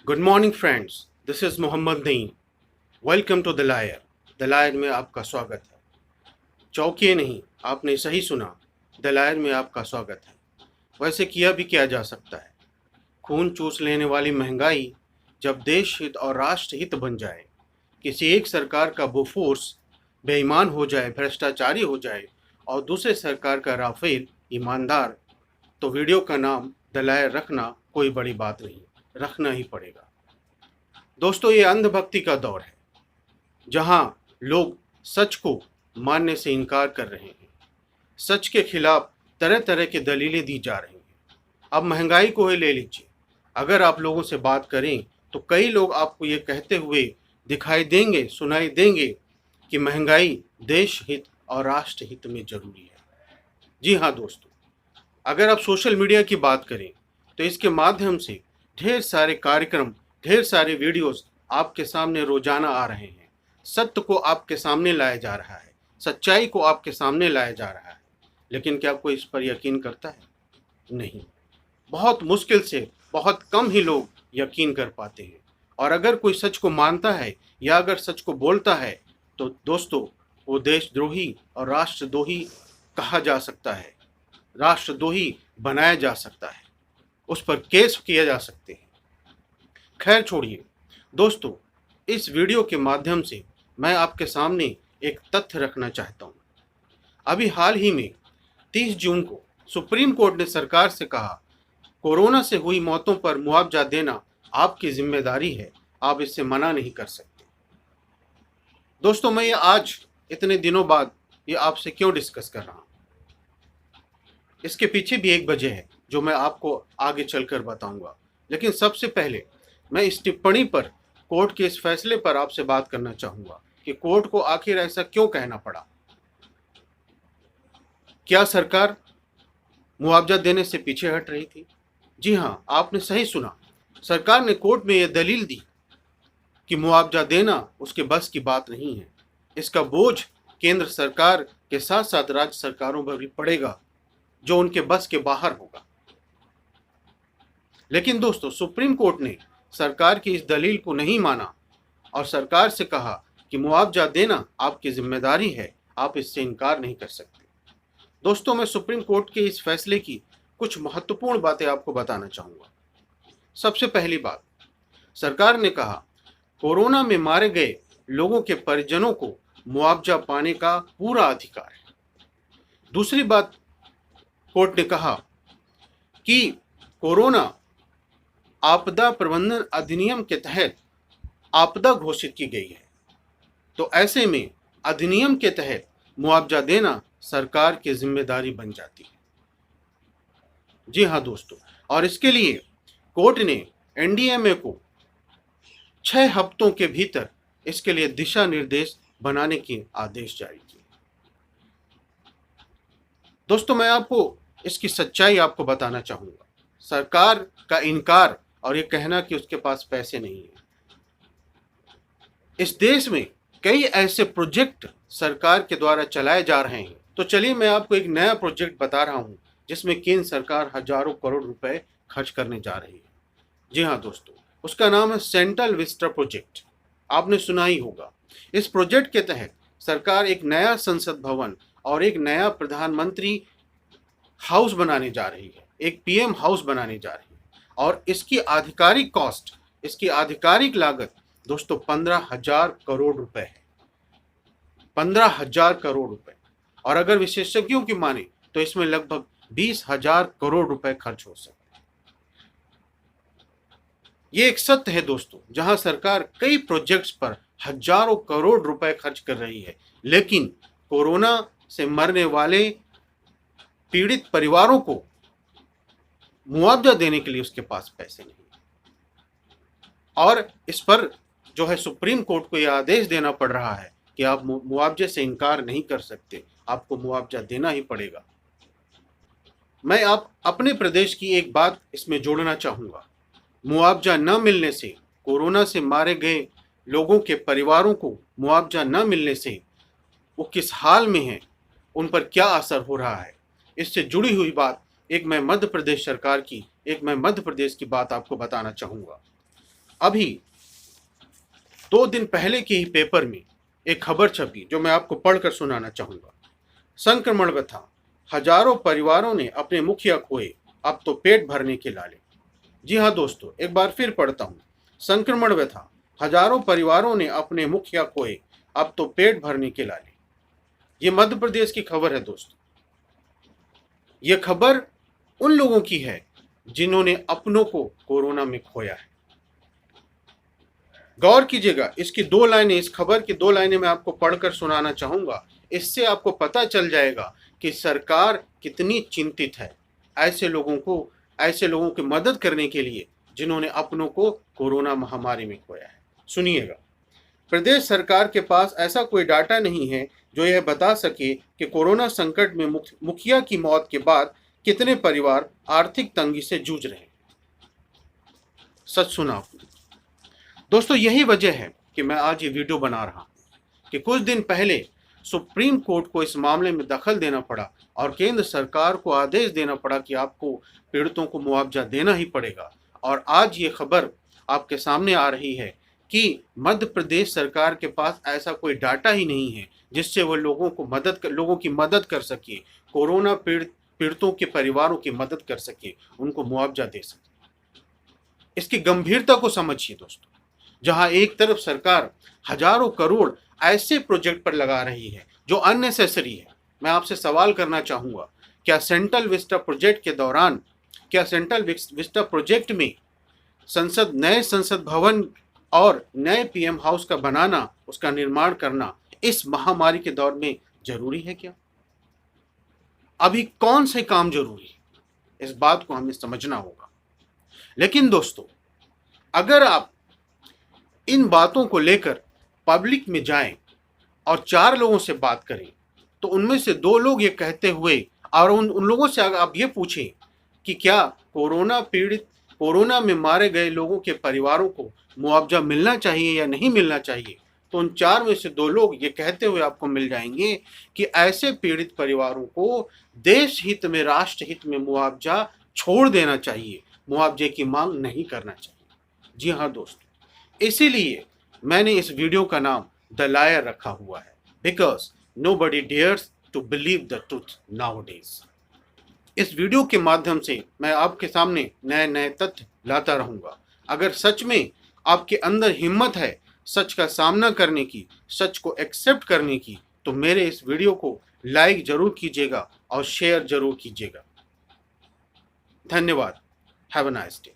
Good morning friends, this is Mohammad Naeem. Welcome to the liar. The liar में आपका स्वागत है। चौंकिए नहीं, आपने सही सुना। द लायर में आपका स्वागत है। वैसे किया भी क्या जा सकता है। खून चूस लेने वाली महंगाई जब देश हित और राष्ट्र हित बन जाए, किसी एक सरकार का बोफोर्स बेईमान हो जाए, भ्रष्टाचारी हो जाए और दूसरे सरकार का राफेल ईमानदार, तो वीडियो का नाम द लायर रखना कोई बड़ी बात नहीं, रखना ही पड़ेगा। दोस्तों, ये अंधभक्ति का दौर है जहां लोग सच को मानने से इनकार कर रहे हैं। सच के खिलाफ तरह तरह की दलीलें दी जा रही हैं। अब महंगाई को ही ले लीजिए। अगर आप लोगों से बात करें तो कई लोग आपको ये कहते हुए दिखाई देंगे, सुनाई देंगे कि महंगाई देश हित और राष्ट्र हित में जरूरी है। जी हाँ दोस्तों, अगर आप सोशल मीडिया की बात करें तो इसके माध्यम से ढेर सारे कार्यक्रम, ढेर सारे वीडियोस आपके सामने रोजाना आ रहे हैं। सत्य को आपके सामने लाया जा रहा है, सच्चाई को आपके सामने लाया जा रहा है। लेकिन क्या कोई इस पर यकीन करता है? नहीं। बहुत मुश्किल से बहुत कम ही लोग यकीन कर पाते हैं। और अगर कोई सच को मानता है या अगर सच को बोलता है तो दोस्तों, वो देशद्रोही और राष्ट्रद्रोही कहा जा सकता है, राष्ट्रद्रोही बनाया जा सकता है, उस पर केस किए जा सकते हैं। खैर छोड़िए दोस्तों, इस वीडियो के माध्यम से मैं आपके सामने एक तथ्य रखना चाहता हूँ। अभी हाल ही में 30 जून को सुप्रीम कोर्ट ने सरकार से कहा, कोरोना से हुई मौतों पर मुआवजा देना आपकी जिम्मेदारी है, आप इससे मना नहीं कर सकते। दोस्तों, मैं ये आज इतने दिनों बाद ये आपसे क्यों डिस्कस कर रहा हूँ, इसके पीछे भी एक वजह है जो मैं आपको आगे चलकर बताऊंगा। लेकिन सबसे पहले मैं इस टिप्पणी पर, कोर्ट के इस फैसले पर आपसे बात करना चाहूंगा कि कोर्ट को आखिर ऐसा क्यों कहना पड़ा। क्या सरकार मुआवजा देने से पीछे हट रही थी? जी हाँ, आपने सही सुना। सरकार ने कोर्ट में यह दलील दी कि मुआवजा देना उसके बस की बात नहीं है। इसका बोझ केंद्र सरकार के साथ साथ राज्य सरकारों पर भी पड़ेगा, जो उनके बस के बाहर होगा। लेकिन दोस्तों, सुप्रीम कोर्ट ने सरकार की इस दलील को नहीं माना और सरकार से कहा कि मुआवजा देना आपकी जिम्मेदारी है, आप इससे इनकार नहीं कर सकते। दोस्तों, मैं सुप्रीम कोर्ट के इस फैसले की कुछ महत्वपूर्ण बातें आपको बताना चाहूंगा। सबसे पहली बात, सरकार ने कहा कोरोना में मारे गए लोगों के परिजनों को मुआवजा पाने का पूरा अधिकार है। दूसरी बात, कोर्ट ने कहा कि कोरोना आपदा प्रबंधन अधिनियम के तहत आपदा घोषित की गई है, तो ऐसे में अधिनियम के तहत मुआवजा देना सरकार की जिम्मेदारी बन जाती है। जी हाँ दोस्तों, और इसके लिए कोर्ट ने एनडीएमए को 6 हफ्तों के भीतर इसके लिए दिशा निर्देश बनाने के आदेश जारी किए। दोस्तों, मैं आपको इसकी सच्चाई आपको बताना चाहूंगा। सरकार का इनकार और ये कहना कि उसके पास पैसे नहीं है, इस देश में कई ऐसे प्रोजेक्ट सरकार के द्वारा चलाए जा रहे हैं। तो चलिए मैं आपको एक नया प्रोजेक्ट बता रहा हूं जिसमें केंद्र सरकार हजारों करोड़ रुपए खर्च करने जा रही है। जी हाँ दोस्तों, उसका नाम है सेंट्रल विस्टा प्रोजेक्ट। आपने सुना ही होगा। इस प्रोजेक्ट के तहत सरकार एक नया संसद भवन और एक नया प्रधानमंत्री हाउस बनाने जा रही है, एक पीएम हाउस बनाने जा रही है। और इसकी आधिकारिक कॉस्ट, इसकी आधिकारिक लागत दोस्तों 15,000 करोड़ रुपए है। 15,000 करोड़ रुपए। और अगर विशेषज्ञों की माने तो इसमें लगभग 20,000 करोड़ रुपए खर्च हो सकते हैं। ये एक सत्य है दोस्तों, जहां सरकार कई प्रोजेक्ट्स पर हजारों करोड़ रुपए खर्च कर रही है, लेकिन कोरोना से मरने वाले पीड़ित परिवारों को मुआवजा देने के लिए उसके पास पैसे नहीं। और इस पर जो है सुप्रीम कोर्ट को यह आदेश देना पड़ रहा है कि आप मुआवजे से इनकार नहीं कर सकते, आपको मुआवजा देना ही पड़ेगा। मैं आप अपने प्रदेश की एक बात इसमें जोड़ना चाहूंगा। मुआवजा न मिलने से, कोरोना से मारे गए लोगों के परिवारों को मुआवजा न मिलने से वो किस हाल में हैं, उन पर क्या असर हो रहा है, इससे जुड़ी हुई बात मैं मध्य प्रदेश सरकार की, मैं मध्य प्रदेश की बात आपको बताना चाहूँगा। अभी 2 दिन पहले के ही पेपर में एक खबर छपी जो मैं आपको पढ़कर सुनाना चाहूंगा। संक्रमण व्यथा, हजारों परिवारों ने अपने मुखिया खोए, अब तो पेट भरने के लाले। जी हाँ दोस्तों, एक बार फिर पढ़ता हूँ। संक्रमण व्यथा, हजारों परिवारों ने अपने मुखिया खोए, अब तो पेट भरने के लाले। ये मध्य प्रदेश की खबर है दोस्तों। ये खबर उन लोगों की है जिन्होंने अपनों को कोरोना में खोया है। गौर कीजिएगा, इसकी 2 लाइनें, इस खबर की 2 लाइनें मैं आपको पढ़कर सुनाना चाहूंगा। इससे आपको पता चल जाएगा कि सरकार कितनी चिंतित है ऐसे लोगों की मदद करने के लिए जिन्होंने अपनों को कोरोना महामारी में खोया है। सुनिएगा, प्रदेश सरकार के पास ऐसा कोई डाटा नहीं है जो यह बता सके कि कोरोना संकट में मुखिया की मौत के बाद कितने परिवार आर्थिक तंगी से जूझ रहे हैं। सच सुना आपने दोस्तों। यही वजह है कि मैं आज ये वीडियो बना रहा हूं कि कुछ दिन पहले सुप्रीम कोर्ट को इस मामले में दखल देना पड़ा और केंद्र सरकार को आदेश देना पड़ा कि आपको पीड़ितों को मुआवजा देना ही पड़ेगा। और आज ये खबर आपके सामने आ रही है कि मध्य प्रदेश सरकार के पास ऐसा कोई डाटा ही नहीं है जिससे वो लोगों की मदद कर सके, कोरोना पीड़ितों के परिवारों की मदद कर सके, उनको मुआवजा दे सके। इसकी गंभीरता को समझिए दोस्तों। जहां एक तरफ सरकार हजारों करोड़ ऐसे प्रोजेक्ट पर लगा रही है जो अननेसेसरी है, मैं आपसे सवाल करना चाहूंगा, क्या सेंट्रल विस्टा प्रोजेक्ट में नए संसद भवन और नए पीएम हाउस का बनाना, उसका निर्माण करना इस महामारी के दौर में जरूरी है क्या? अभी कौन से काम जरूरी है, इस बात को हमें समझना होगा। लेकिन दोस्तों, अगर आप इन बातों को लेकर पब्लिक में जाएं और 4 लोगों से बात करें तो उनमें से 2 लोग ये कहते हुए, और उन लोगों से अगर आप ये पूछें कि क्या कोरोना में मारे गए लोगों के परिवारों को मुआवजा मिलना चाहिए या नहीं मिलना चाहिए, तो उन 4 में से 2 लोग ये कहते हुए आपको मिल जाएंगे कि ऐसे पीड़ित परिवारों को देश हित में, राष्ट्र हित में मुआवजा छोड़ देना चाहिए, मुआवजे की मांग नहीं करना चाहिए। जी हाँ दोस्तों, इसीलिए मैंने इस वीडियो का नाम द लायर रखा हुआ है, because nobody dares to believe the truth nowadays. इस वीडियो के माध्यम से मैं आपके सामने नए नए तथ्य लाता रहूंगा। अगर सच में आपके अंदर हिम्मत है सच का सामना करने की, सच को एक्सेप्ट करने की, तो मेरे इस वीडियो को लाइक जरूर कीजिएगा और शेयर जरूर कीजिएगा। धन्यवाद। Have a nice day.